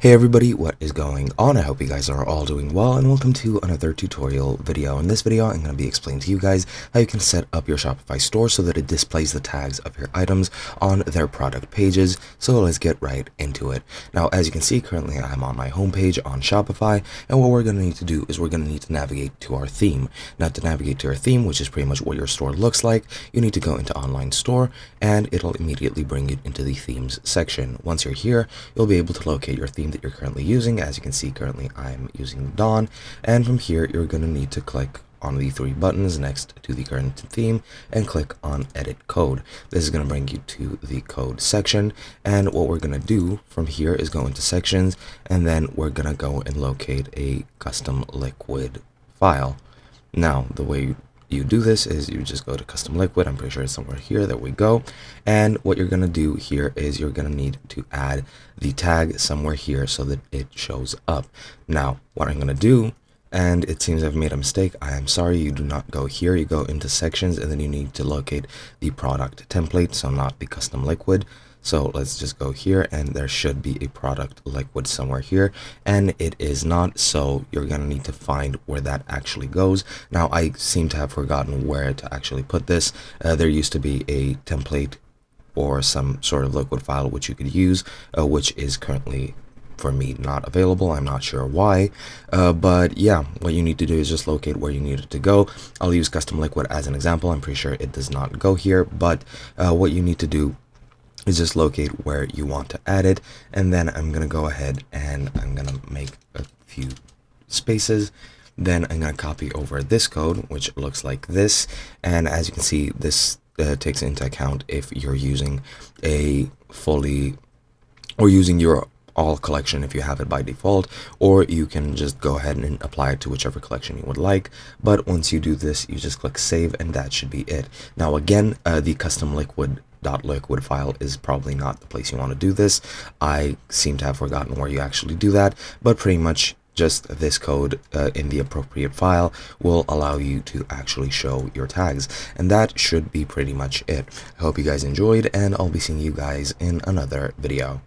Hey everybody, what is going on? I hope you guys are all doing well, and welcome to another tutorial video. In this video, I'm going to be explaining to you guys how you can set up your Shopify store so that it displays the tags of your items on their product pages. So let's get right into it. Now, as you can see, currently I'm on my homepage on Shopify, and what we're going to need to do is we're going to need to navigate to our theme. Now, to navigate to our theme, which is pretty much what your store looks like, you need to go into Online Store, and it'll immediately bring you into the Themes section. Once you're here, you'll be able to locate your theme that you're currently using. As you can see, currently I'm using Dawn, and from here you're going to need to click on the three buttons next to the current theme and click on Edit Code. This is going to bring you to the code section, and what we're going to do from here is go into sections, and then we're going to go and locate a custom liquid file. Now, the way you do this is you just go to custom liquid. I'm pretty sure it's somewhere here. There we go. And what you're going to do here is you're going to need to add the tag somewhere here so that it shows up. Now, what I'm going to do, and it seems I've made a mistake, I am sorry, you do not go here. You go into sections, and then you need to locate the product template, so not the custom liquid. So let's just go here, and there should be a product liquid somewhere here, and it is not, so you're gonna need to find where that actually goes. Now, I seem to have forgotten where to actually put this. There used to be a template or some sort of liquid file which you could use, which is currently for me not available. I'm not sure why, but yeah, what you need to do is just locate where you need it to go. I'll use custom liquid as an example. I'm pretty sure it does not go here, but what you need to do is just locate where you want to add it, and then I'm gonna go ahead and I'm gonna make a few spaces. Then I'm gonna copy over this code, which looks like this, and as you can see, this takes into account if you're using a fully or using your all collection if you have it by default, or you can just go ahead and apply it to whichever collection you would like. But once you do this, you just click save, and that should be it. Now again, the custom liquid file is probably not the place you want to do this. I seem to have forgotten where you actually do that, but pretty much just this code in the appropriate file will allow you to actually show your tags, and that should be pretty much it. I hope you guys enjoyed, and I'll be seeing you guys in another video.